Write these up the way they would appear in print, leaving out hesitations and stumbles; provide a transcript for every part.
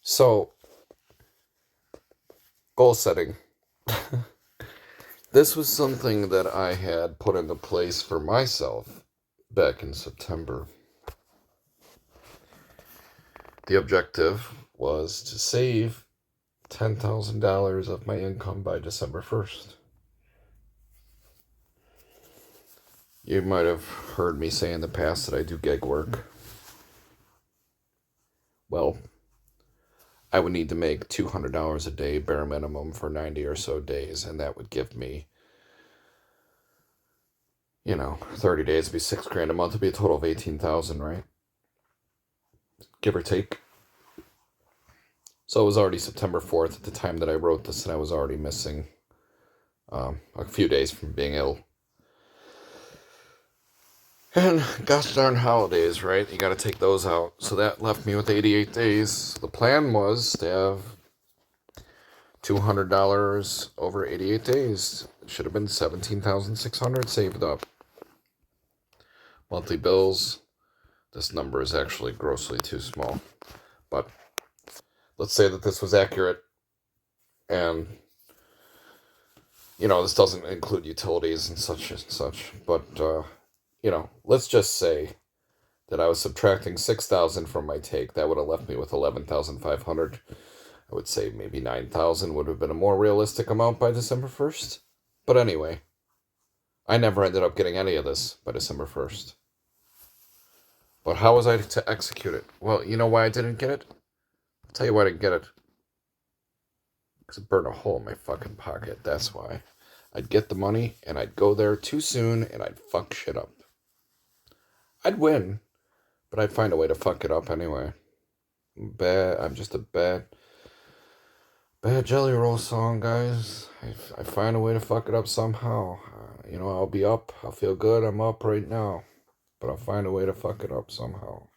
So, goal setting. This was something that I had put into place for myself back in September. The objective was to save $10,000 of my income by December 1st. You might have heard me say in the past that I do gig work. Well, I would need to make $200 a day bare minimum for 90 or so days, and that would give me, 30 days would be $6,000 a month, would be a total of 18,000, right? Give or take. So it was already September 4th at the time that I wrote this, and I was already missing a few days from being ill. And gosh darn holidays, right? You gotta take those out. So that left me with 88 days. The plan was to have $200 over 88 days. It should have been $17,600 saved up. Monthly bills. This number is actually grossly too small. But let's say that this was accurate. And, this doesn't include utilities and such. But, let's just say that I was subtracting 6,000 from my take. That would have left me with 11,500. I would say maybe 9,000 would have been a more realistic amount by December 1st. But anyway, I never ended up getting any of this by December 1st. But how was I to execute it? Well, you know why I didn't get it? I'll tell you why I didn't get it. Because it burned a hole in my fucking pocket. That's why. I'd get the money, and I'd go there too soon, and I'd fuck shit up. I'd win, but I'd find a way to fuck it up anyway. I'm just a bad Jelly Roll song, guys. I find a way to fuck it up somehow. I'll be up. I'll feel good. I'm up right now. But I'll find a way to fuck it up somehow.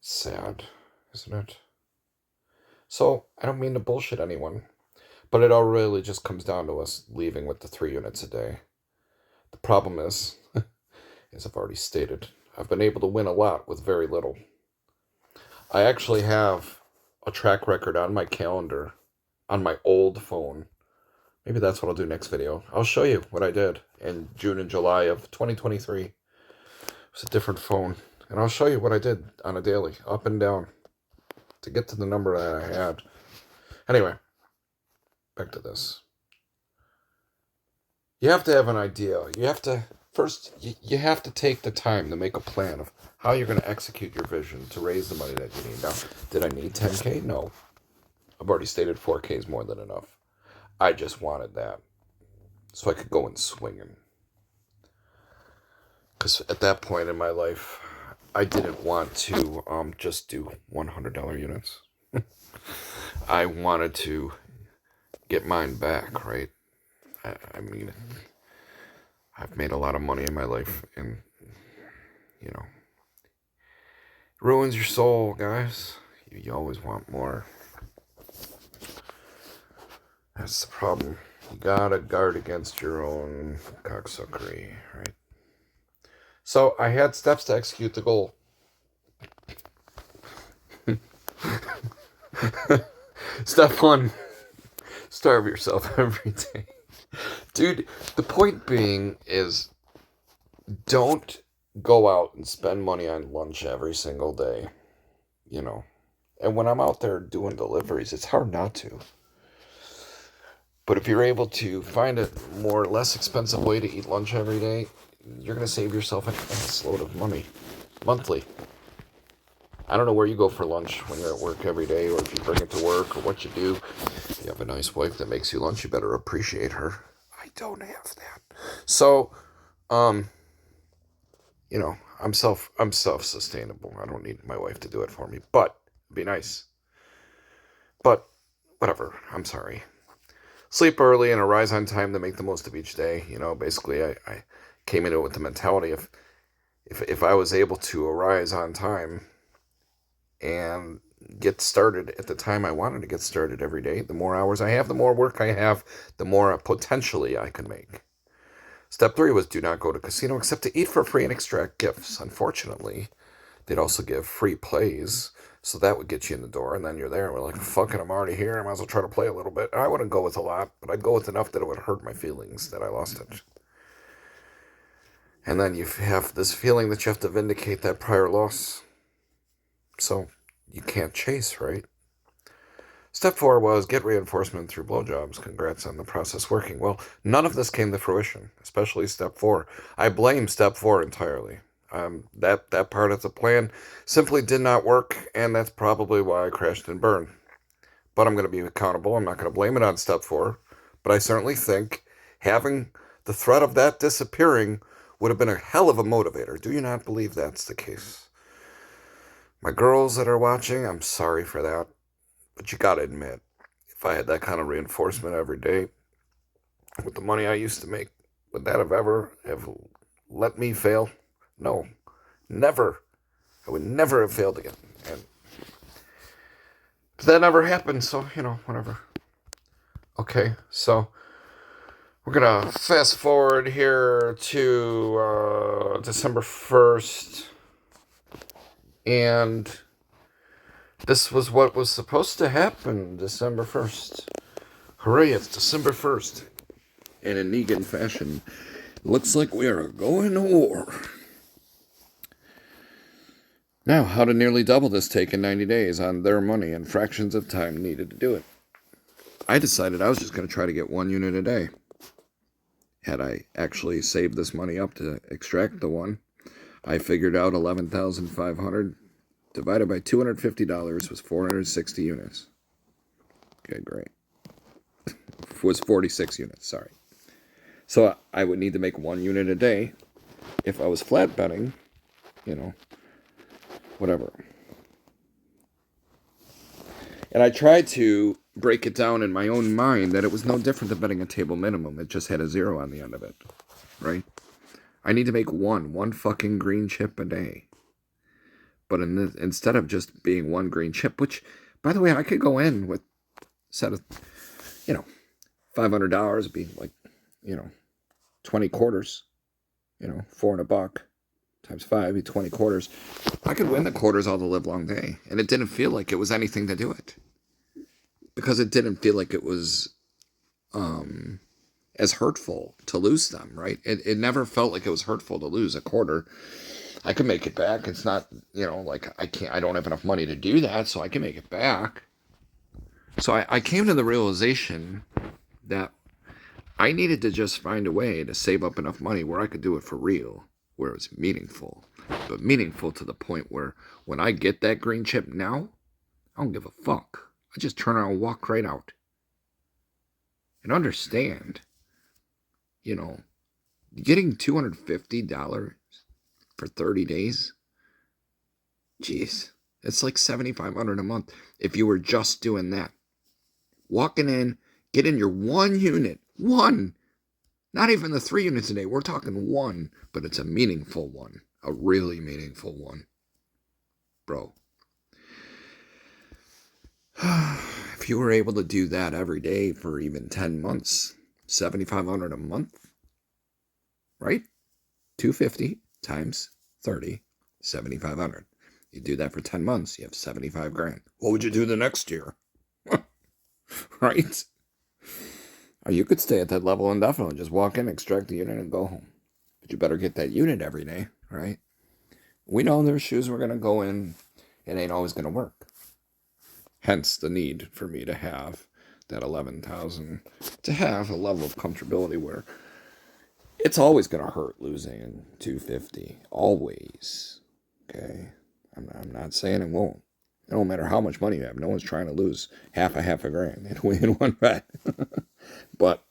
Sad, isn't it? So, I don't mean to bullshit anyone. But it all really just comes down to us leaving with the 3 units a day. The problem is, as I've already stated, I've been able to win a lot with very little. I actually have a track record on my calendar, on my old phone. Maybe that's what I'll do next video. I'll show you what I did in June and July of 2023. It was a different phone. And I'll show you what I did on a daily, up and down, to get to the number that I had. Anyway, back to this. You have to have an idea. You have to take the time to make a plan of how you're going to execute your vision to raise the money that you need. Now, did I need 10K? No. I've already stated 4K is more than enough. I just wanted that so I could go in swinging. Because at that point in my life, I didn't want to just do $100 units. I wanted to get mine back, right? I mean, I've made a lot of money in my life, and, it ruins your soul, guys. You always want more. That's the problem. You gotta guard against your own cocksuckery, right? So, I had steps to execute the goal. Step 1. Starve yourself every day. Dude, the point being is, don't go out and spend money on lunch every single day, And when I'm out there doing deliveries, it's hard not to. But if you're able to find a less expensive way to eat lunch every day, you're going to save yourself an ass load of money monthly. I don't know where you go for lunch when you're at work every day, or if you bring it to work, or what you do. If you have a nice wife that makes you lunch, you better appreciate her. I don't have that. So, I'm self-sustainable. I don't need my wife to do it for me, but it'd be nice. But whatever. I'm sorry. Sleep early and arise on time to make the most of each day. Basically, I came into it with the mentality of if I was able to arise on time and get started at the time I wanted to get started every day, the more hours I have, the more work I have, the more potentially I can make. Step 3 was do not go to casino except to eat for free and extract gifts. Unfortunately, they'd also give free plays, So that would get you in the door, and then you're there. We're like, fucking, I'm already here. I might as well try to play a little bit. And I wouldn't go with a lot, but I'd go with enough that it would hurt my feelings that I lost it. And then you have this feeling that you have to vindicate that prior loss. So you can't chase, right? Step 4 was get reinforcement through blowjobs. Congrats on the process working. Well, none of this came to fruition, especially step 4. I blame step 4 entirely. That part of the plan simply did not work, and that's probably why I crashed and burned. But I'm going to be accountable. I'm not going to blame it on step 4. But I certainly think having the threat of that disappearing would have been a hell of a motivator. Do you not believe that's the case? My girls that are watching, I'm sorry for that. But you got to admit, if I had that kind of reinforcement every day, with the money I used to make, would that have let me fail? No, never. I would never have failed again. But that never happened, so, whatever. Okay, so we're going to fast forward here to December 1st. And this was what was supposed to happen December 1st. Hooray, it's December 1st. And in Negan fashion, looks like we are going to war. Now, how to nearly double this take in 90 days on their money and fractions of time needed to do it. I decided I was just going to try to get 1 unit a day. Had I actually saved this money up to extract the one, I figured out 11,500 divided by $250 was 460 units. Okay, great. Was 46 units, sorry. So I would need to make 1 unit a day. If I was flat betting, whatever. And I tried to break it down in my own mind that it was no different than betting a table minimum. It just had a 0 on the end of it, right? I need to make one fucking green chip a day. But instead of just being 1 green chip, which, by the way, I could go in with a set of, $500 would be like, 20 quarters, 4 and $1 times 5 be 20 quarters. I could win the quarters all the live long day. And it didn't feel like it was anything to do it. Because it didn't feel like it was as hurtful to lose them, right? It never felt like it was hurtful to lose a quarter. I can make it back. It's not, like I don't have enough money to do that, so I can make it back. So I came to the realization that I needed to just find a way to save up enough money where I could do it for real, where it was meaningful. But meaningful to the point where when I get that green chip now, I don't give a fuck. I just turn around and walk right out. And understand, getting $250 for 30 days, jeez, it's like $7,500 a month if you were just doing that. Walking in, get in your 1 unit, 1, not even the 3 units a day, we're talking 1, but it's a meaningful one, a really meaningful one, bro. If you were able to do that every day for even 10 months, $7,500 a month, right? 250 times 30, 7,500. You do that for 10 months, you have 75 grand. What would you do the next year? Right? Or you could stay at that level indefinitely. Just walk in, extract the unit, and go home. But you better get that unit every day, right? We know there's shoes we're going to go in. It ain't always going to work. Hence the need for me to have that 11,000, to have a level of comfortability where it's always going to hurt losing 250. Always. Okay? I'm not saying it won't. It don't matter how much money you have. No one's trying to lose half a grand in one bet. But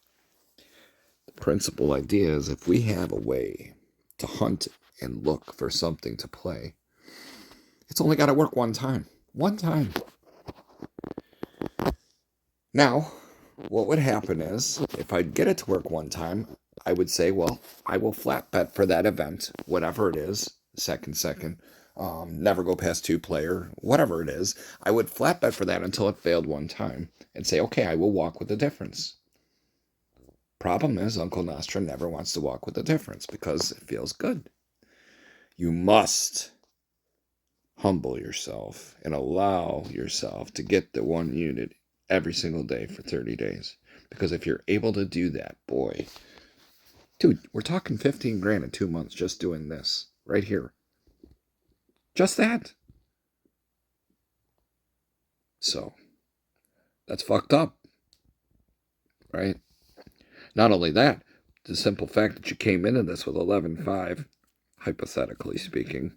the principal idea is if we have a way to hunt and look for something to play, it's only got to work one time. One time. Now, what would happen is, if I get it to work one time, I would say, well, I will flat bet for that event, whatever it is, second, never go past 2-player, whatever it is. I would flat bet for that until it failed one time and say, okay, I will walk with the difference. Problem is, Uncle Nostra never wants to walk with the difference because it feels good. You must humble yourself and allow yourself to get the 1 unit every single day for 30 days. Because if you're able to do that, boy, dude, we're talking 15 grand in 2 months just doing this right here. Just that. So that's fucked up, right? Not only that, the simple fact that you came into this with 11.5, hypothetically speaking,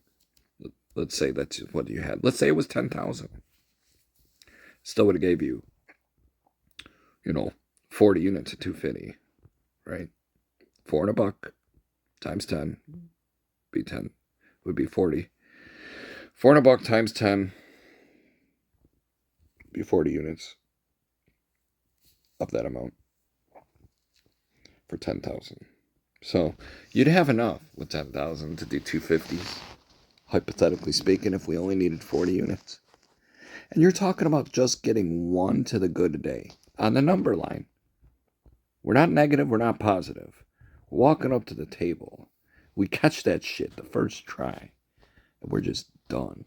let's say that's what you had. Let's say it was 10,000. Still would have gave you, 40 units at 250, right? $4 times 10 be 10 would be 40. $4 times 10 be 40 units of that amount for 10,000. So you'd have enough with 10,000 to do 250s, hypothetically speaking, if we only needed 40 units. And you're talking about just getting one to the good a day on the number line. We're not negative, we're not positive. We're walking up to the table. We catch that shit the first try, and we're just done.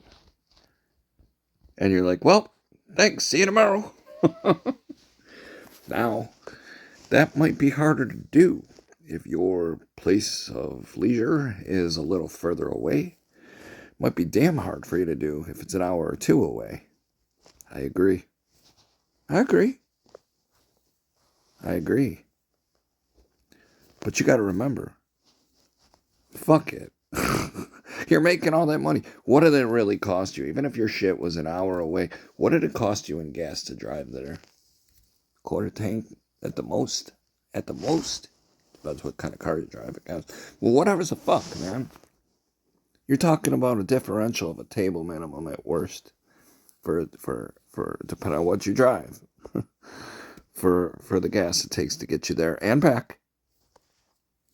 And you're like, well, thanks, see you tomorrow. Now, that might be harder to do if your place of leisure is a little further away. Might be damn hard for you to do if it's an hour or two away. I agree. But you got to remember, fuck it. You're making all that money. What did it really cost you? Even if your shit was an hour away, what did it cost you in gas to drive there? Quarter tank at the most. At the most. Depends what kind of car you drive, I guess. Well, whatever's the fuck, man. You're talking about a differential of a table minimum at worst. For depending on what you drive. for the gas it takes to get you there and back.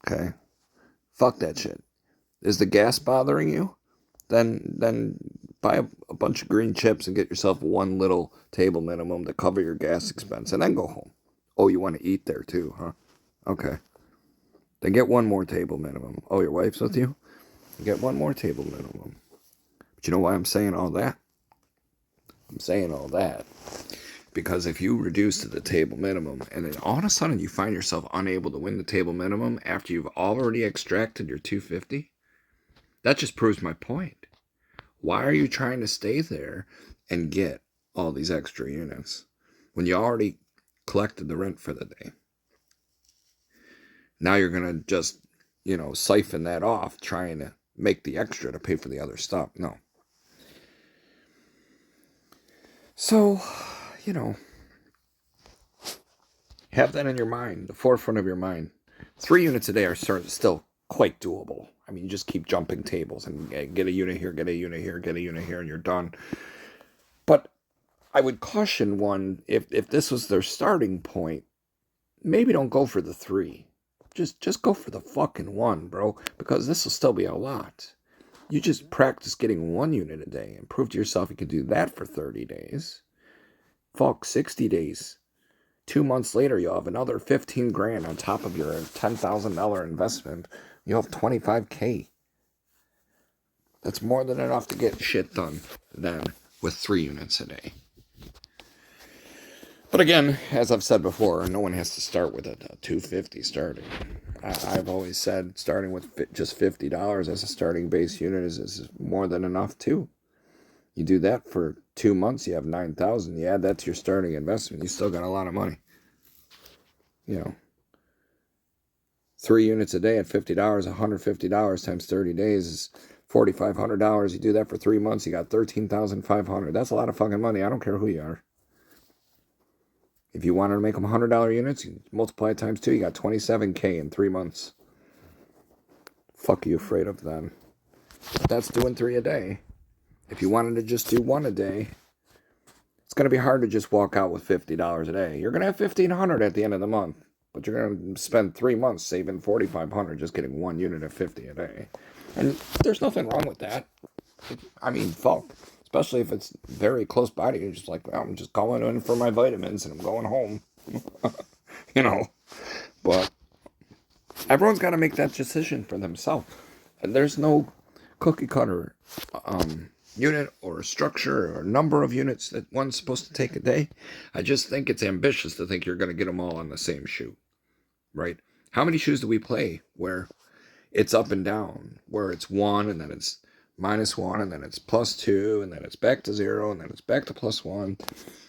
Okay? Fuck that shit. Is the gas bothering you? Then buy a bunch of green chips and get yourself one little table minimum to cover your gas expense and then go home. Oh, you want to eat there too, huh? Okay. Then get one more table minimum. Oh, your wife's with you? Get one more table minimum. But you know why I'm saying all that? I'm saying all that because if you reduce to the table minimum and then all of a sudden you find yourself unable to win the table minimum after you've already extracted your 250, that just proves my point. Why are you trying to stay there and get all these extra units when you already collected the rent for the day? Now you're going to just, siphon that off trying to make the extra to pay for the other stuff. No. So, have that in your mind, the forefront of your mind. 3 units a day are still quite doable. I mean, you just keep jumping tables and get a unit here, get a unit here, get a unit here, and you're done. But I would caution one, if this was their starting point, maybe don't go for the 3. Just go for the fucking 1, bro, because this will still be a lot. You just practice getting 1 unit a day and prove to yourself you can do that for 30 days. Fuck, 60 days. 2 months later, you'll have another 15 grand on top of your $10,000 investment. You'll have 25K. That's more than enough to get shit done then with 3 units a day. But again, as I've said before, no one has to start with a 250 starting. I've always said starting with just $50 as a starting base unit is more than enough too. You do that for 2 months, you have 9,000. You add that to your starting investment, you still got a lot of money. 3 units a day at $50, $150 times 30 days is $4,500. You do that for 3 months, you got $13,500. That's a lot of fucking money. I don't care who you are. If you wanted to make them $100 units, you multiply it times 2, you got $27K in 3 months. Fuck are you afraid of then? That's doing 3 a day. If you wanted to just do 1 a day, it's going to be hard to just walk out with $50 a day. You're going to have $1,500 at the end of the month, but you're going to spend 3 months saving $4,500 just getting 1 unit of 50 a day. And there's nothing wrong with that. I mean, fuck. Especially if it's very close by to you. Just like, well, I'm just going in for my vitamins and I'm going home. But everyone's got to make that decision for themselves. And there's no cookie cutter unit or a structure or a number of units that one's supposed to take a day. I just think it's ambitious to think you're going to get them all on the same shoe, right? How many shoes do we play where it's up and down, where it's 1 and then it's -1 and then it's +2 and then it's back to 0 and then it's back to +1?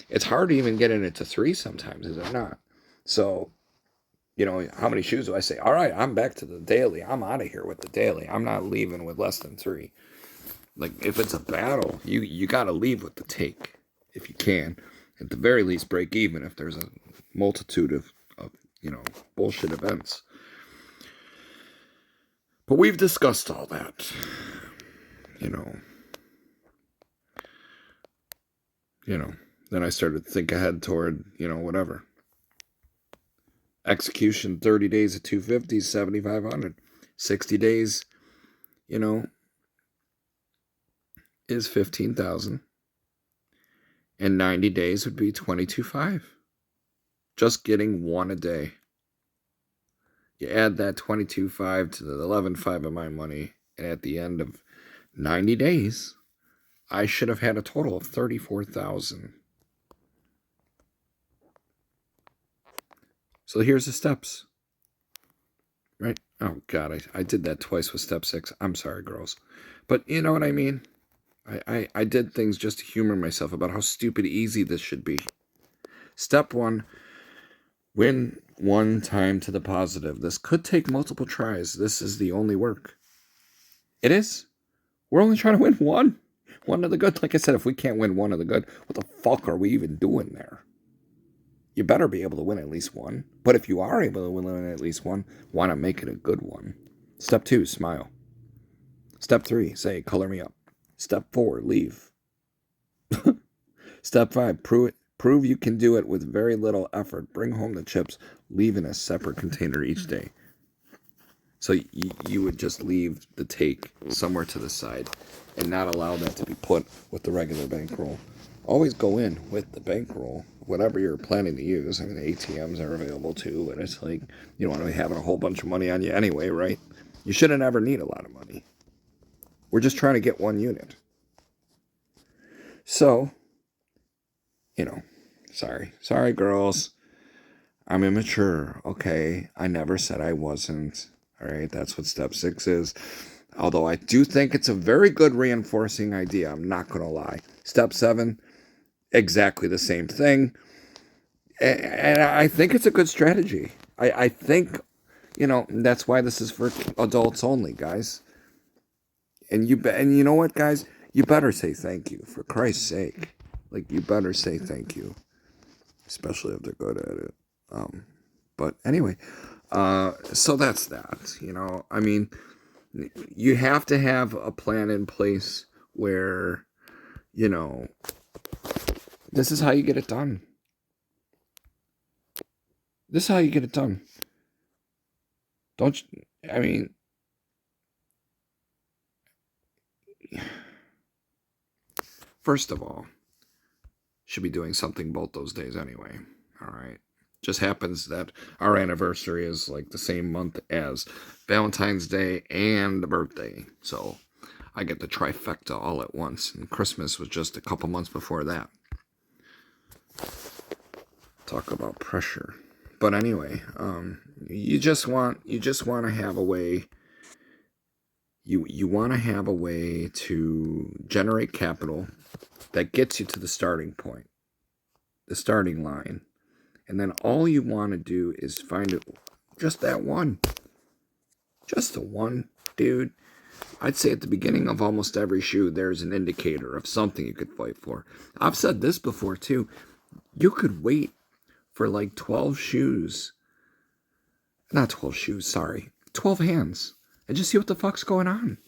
It's hard to even get into 3 sometimes, is it not? So, how many shoes do I say? All right, I'm back to the daily. I'm out of here with the daily. I'm not leaving with less than 3. Like, if it's a battle, you got to leave with the take if you can. At the very least, break even if there's a multitude of bullshit events. But we've discussed all that. Then I started to think ahead toward, whatever. Execution, 30 days at 250, 7,500. 60 days, is 15,000. And 90 days would be 22,500. Just getting one a day. You add that 22,500 to the 11,500 of my money, and at the end of 90 days, I should have had a total of 34,000. So here's the steps. Right? Oh, God, I did that twice with step 6. I'm sorry, girls. But you know what I mean? I did things just to humor myself about how stupid easy this should be. Step 1, win 1 time to the positive. This could take multiple tries. This is the only work. It is. We're only trying to win 1. 1 of the good. Like I said, if we can't win 1 of the good, what the fuck are we even doing there? You better be able to win at least 1. But if you are able to win at least 1, why not make it a good one? Step 2, smile. Step 3, say, color me up. Step 4, leave. Step 5, prove you can do it with very little effort. Bring home the chips. Leave in a separate container each day. So you would just leave the take somewhere to the side and not allow that to be put with the regular bankroll. Always go in with the bankroll, whatever you're planning to use. I mean, ATMs are available too, but it's like you don't want to be having a whole bunch of money on you anyway, right? You shouldn't ever need a lot of money. We're just trying to get 1 unit. So, sorry girls. I'm immature, okay? I never said I wasn't. All right, that's what step 6 is. Although I do think it's a very good reinforcing idea. I'm not going to lie. Step 7, exactly the same thing. And I think it's a good strategy. I think, that's why this is for adults only, guys. And you know what, guys? You better say thank you, for Christ's sake. Like, you better say thank you. Especially if they're good at it. But anyway, so that's that, I mean, you have to have a plan in place where, this is how you get it done. This is how you get it done. Don't you, I mean, first of all, should be doing something both those days anyway. All right. Just happens that our anniversary is like the same month as Valentine's Day and the birthday. So I get the trifecta all at once. And Christmas was just a couple months before that. Talk about pressure. But anyway, you just want to have a way. You want to have a way to generate capital that gets you to the starting point, the starting line. And then all you want to do is find it, just that one. Just the one, dude. I'd say at the beginning of almost every shoe, there's an indicator of something you could fight for. I've said this before, too. You could wait for like 12 shoes. Not 12 shoes, sorry. 12 hands. And just see what the fuck's going on.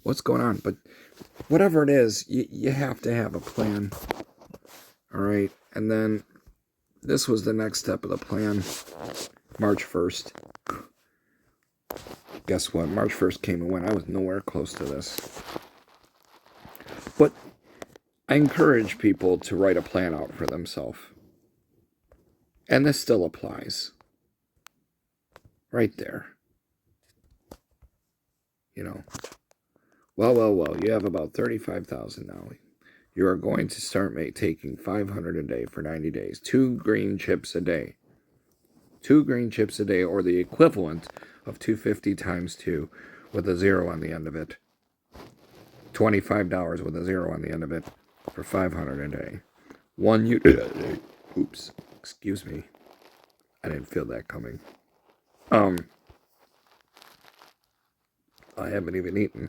What's going on. But whatever it is, you have to have a plan. All right. And then this was the next step of the plan. March 1st. Guess what? March 1st came and went. I was nowhere close to this. But I encourage people to write a plan out for themselves. And this still applies. Right there. Well, you have about 35,000 now. You are going to start taking 500 a day for 90 days. 2 green chips a day. 2 green chips a day, or the equivalent of 250 times 2 with a 0 on the end of it. $25 with a 0 on the end of it for 500 a day. 1 unit a day. Oops. Excuse me. I didn't feel that coming. I haven't even eaten.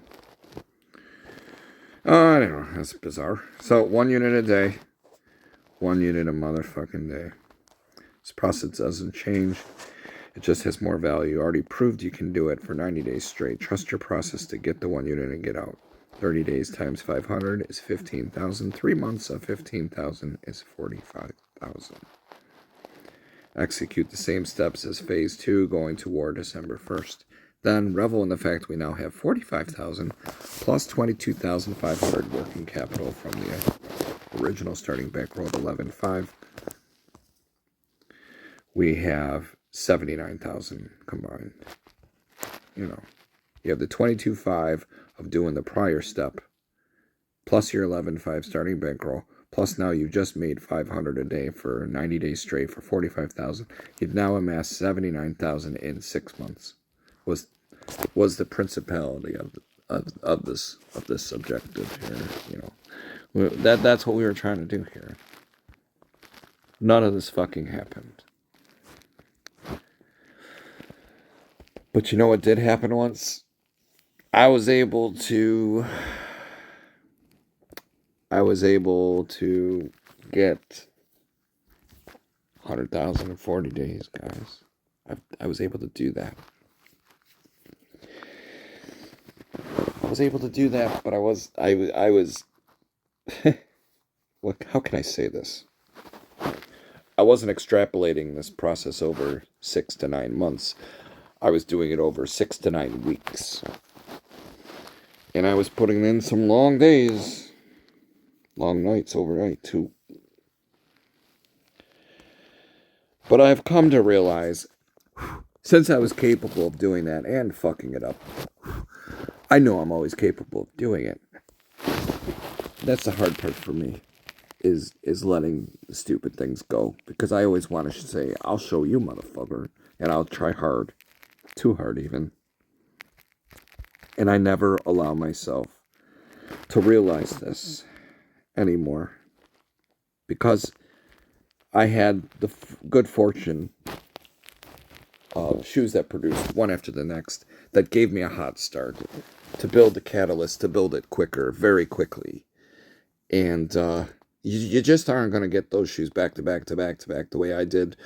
I don't know. That's bizarre. So 1 unit a day. 1 unit a motherfucking day. This process doesn't change. It just has more value. You already proved you can do it for 90 days straight. Trust your process to get the 1 unit and get out. 30 days times 500 is 15,000. 3 months of 15,000 is 45,000. Execute the same steps as phase 2 going to war December 1st. Then revel in the fact we now have 45,000 plus 22,500 working capital from the original starting bankroll of 11.5. We have 79,000 combined. You have the 22.5 of doing the prior step, plus your 11.5 starting bankroll, plus now you've just made 500 a day for 90 days straight for 45,000. You've now amassed 79,000 in 6 months. Was the principality of this objective here? That's what we were trying to do here. None of this fucking happened. But you know what did happen once? I was able to get 100,000 in 40 days, guys. I was able to do that. But I was how can I say this? I wasn't extrapolating this process over 6 to 9 months. I was doing it over 6 to 9 weeks. And I was putting in some long days, long nights overnight too. But I've come to realize, since I was capable of doing that and fucking it up, I know I'm always capable of doing it. That's the hard part for me, is letting the stupid things go. Because I always want to say, I'll show you, motherfucker. And I'll try hard. Too hard, even. And I never allow myself to realize this anymore. Because I had the good fortune of shoes that produced one after the next that gave me a hot start to build the catalyst, to build it quicker, very quickly. And you just aren't going to get those shoes back to back the way I did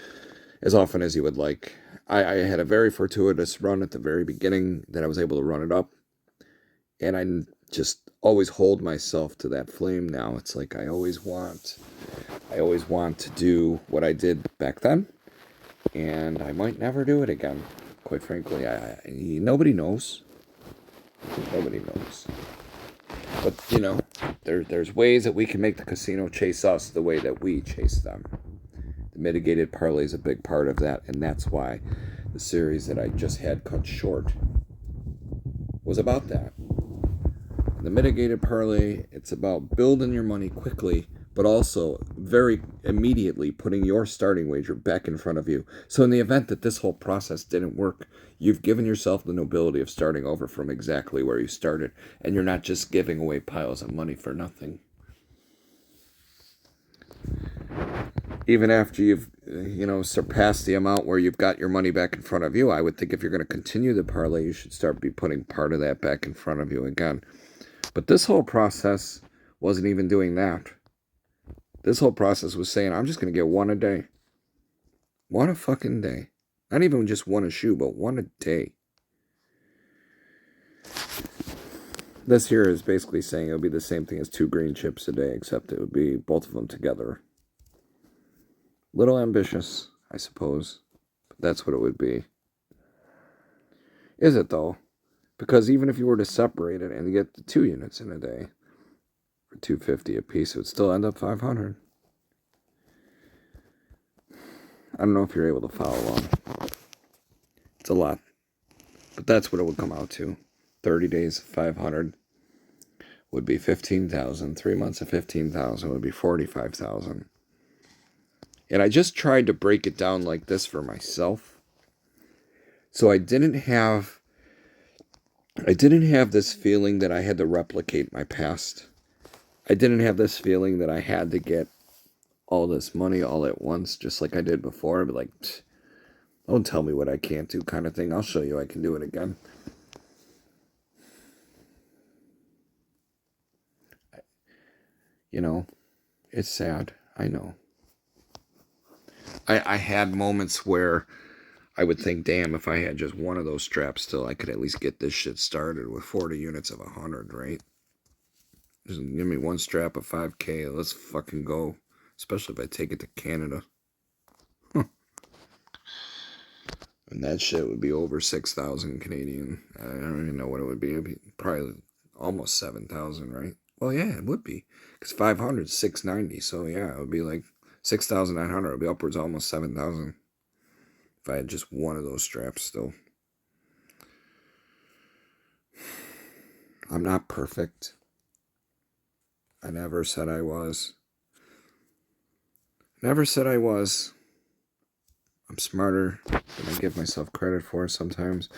as often as you would like. I had a very fortuitous run at the very beginning that I was able to run it up. And I just always hold myself to that flame now. It's like I always want to do what I did back then. And I might never do it again. Quite frankly, nobody knows. Nobody knows. But, there's ways that we can make the casino chase us the way that we chase them. The mitigated parlay is a big part of that, and that's why the series that I just had cut short was about that. The mitigated parlay, it's about building your money quickly, but also very immediately putting your starting wager back in front of you. So in the event that this whole process didn't work, you've given yourself the nobility of starting over from exactly where you started, and you're not just giving away piles of money for nothing. Even after you've, surpassed the amount where you've got your money back in front of you, I would think if you're going to continue the parlay, you should start putting part of that back in front of you again. But this whole process wasn't even doing that. This whole process was saying, I'm just going to get one a day. One a fucking day. Not even just one a shoe, but one a day. This here is basically saying it would be the same thing as 2 green chips a day, except it would be both of them together. Little ambitious, I suppose. But that's what it would be. Is it, though? Because even if you were to separate it and get the 2 units in a day for $250 a piece, it would still end up 500. I don't know if you're able to follow along. It's a lot. But that's what it would come out to. 30 days, 500. would be 15,000. 3 months of 15,000 would be 45,000. And I just tried to break it down like this for myself. So I didn't have this feeling that I had to replicate my past. I didn't have this feeling that I had to get all this money all at once, just like I did before. I'd be like, don't tell me what I can't do kind of thing. I'll show you I can do it again. You know, it's sad. I know. I had moments where I would think, damn, if I had just one of those straps still, I could at least get this shit started with 40 units of 100, right? Just give me one strap of 5K. Let's fucking go. Especially if I take it to Canada. And that shit would be over 6,000 Canadian. I don't even know what it would be. It'd be probably almost 7,000, right? Well, yeah, it would be. Because 500 is 690. So, yeah, it would be like 6,900. It would be upwards almost 7,000. If I had just one of those straps still. I'm not perfect. I never said I was. Never said I was. I'm smarter than I give myself credit for sometimes.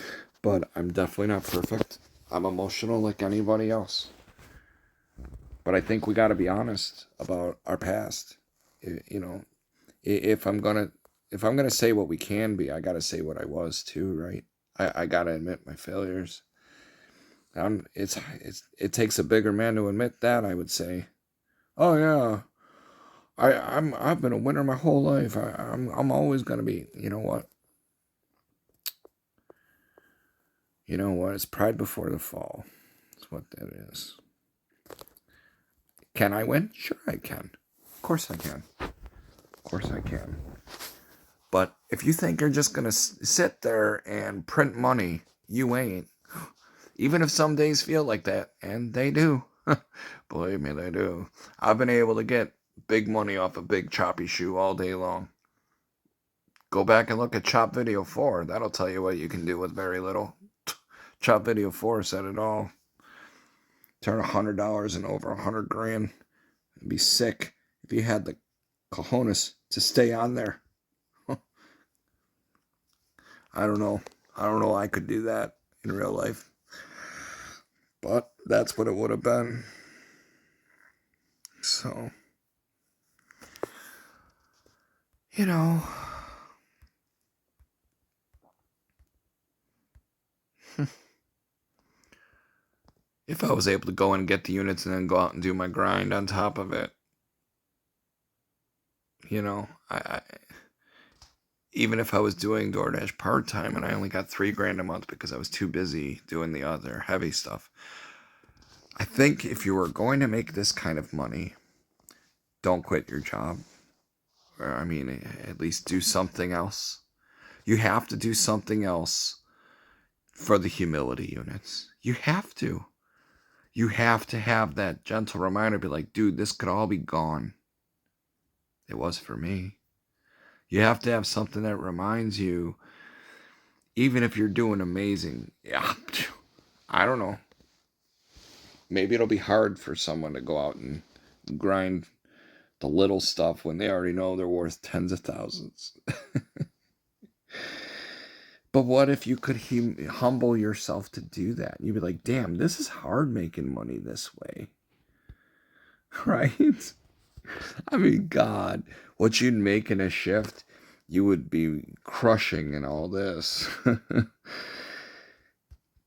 But I'm definitely not perfect. I'm emotional like anybody else. But I think we got to be honest about our past. You know, if I'm gonna say what we can be, I got to say what I was too, right? I got to admit my failures. It takes a bigger man to admit that, I would say. Oh yeah, I've been a winner my whole life. I'm always gonna be. You know what? You know what? It's pride before the fall. That's what that is. Can I win? Sure I can. Of course I can. Of course I can. But if you think you're just gonna sit there and print money, you ain't. Even if some days feel like that, and they do. Believe me, they do. I've been able to get big money off a big choppy shoe all day long. Go back and look at Chop Video 4. That'll tell you what you can do with very little. Chop Video 4 said it all. Turn $100 into over $100,000. It'd be sick if you had the cojones to stay on there. I don't know. I could do that in real life. But that's what it would have been. So, you know. If I was able to go and get the units and then go out and do my grind on top of it, you know, I even if I was doing DoorDash part-time and I only got $3,000 a month because I was too busy doing the other heavy stuff, I think if you were going to make this kind of money, don't quit your job. Or, I mean, at least do something else. You have to do something else for the humility units. You have to. You have to have that gentle reminder, be like, dude, this could all be gone. It was for me. You have to have something that reminds you, even if you're doing amazing. Yeah, I don't know. Maybe it'll be hard for someone to go out and grind the little stuff when they already know they're worth tens of thousands. But what if you could humble yourself to do that? You'd be like, damn, this is hard making money this way. Right? I mean, God, what you'd make in a shift, you would be crushing in all this.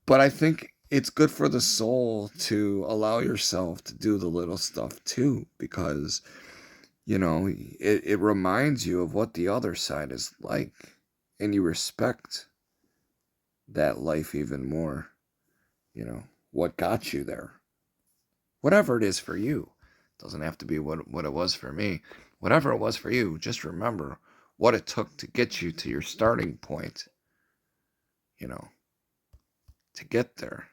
But I think it's good for the soul to allow yourself to do the little stuff too, because, you know, it reminds you of what the other side is like, and you respect that life even more. You know, what got you there. Whatever it is for you. Doesn't have to be what it was for me. Whatever it was for you, just remember what it took to get you to your starting point. You know, to get there.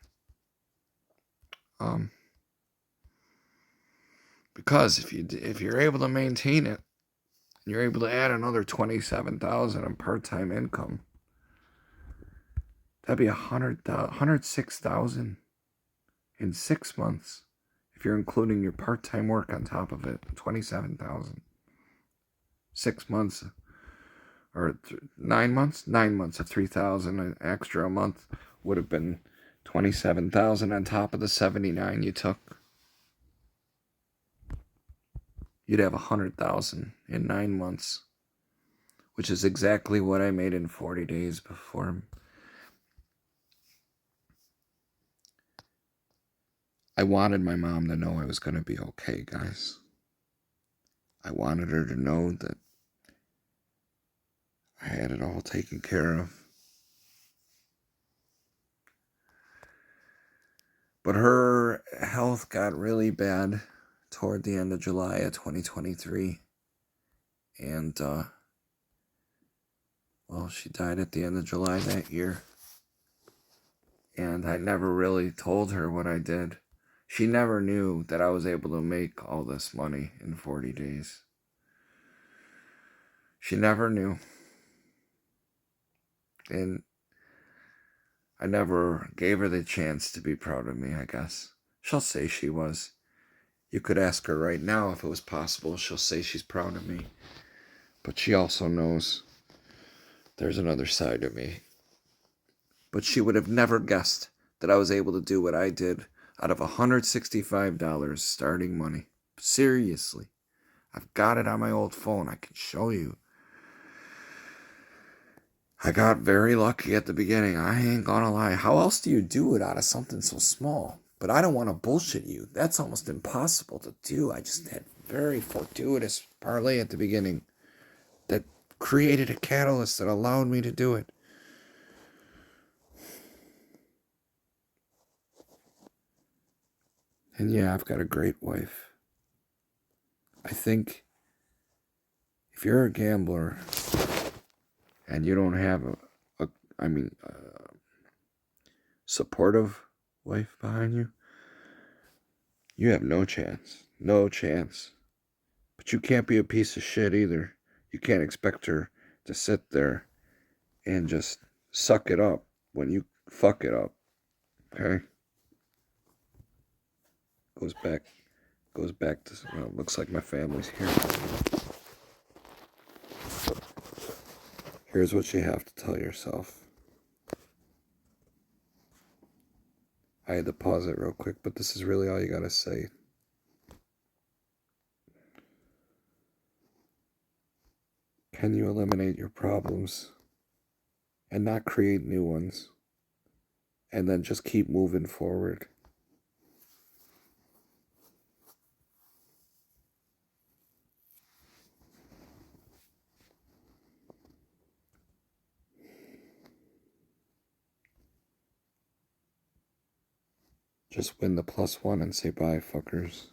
Because if you're able to maintain it, you're able to add another 27,000 in part-time income. That'd be 106,000 in 6 months If you're including your part-time work on top of it, 27,000. 6 months or 9 months? 9 months of 3,000 extra a month would have been 27,000 on top of the 79 you took. You'd have 100,000 in 9 months, which is exactly what I made in 40 days before. I wanted my mom to know I was going to be okay, guys. I wanted her to know that I had it all taken care of. But her health got really bad toward the end of July of 2023. And, well, she died at the end of July that year. And I never really told her what I did. She never knew that I was able to make all this money in 40 days. She never knew. And I never gave her the chance to be proud of me, I guess. She'll say she was. You could ask her right now if it was possible. She'll say she's proud of me. But she also knows there's another side of me. But she would have never guessed that I was able to do what I did out of $165 starting money. Seriously. I've got it on my old phone. I can show you. I got very lucky at the beginning. I ain't gonna lie. How else do you do it out of something so small? But I don't want to bullshit you. That's almost impossible to do. I just had very fortuitous parlay at the beginning that created a catalyst that allowed me to do it. And yeah, I've got a great wife. I think if you're a gambler and you don't have a supportive wife behind you, you have no chance. No chance. But you can't be a piece of shit either. You can't expect her to sit there and just suck it up when you fuck it up. Okay? Goes back to, well, looks like my family's here. Here's what you have to tell yourself. I had to pause it real quick, but this is really all you gotta say. Can you eliminate your problems and not create new ones? And then just keep moving forward. Just win the +1 and say bye, fuckers.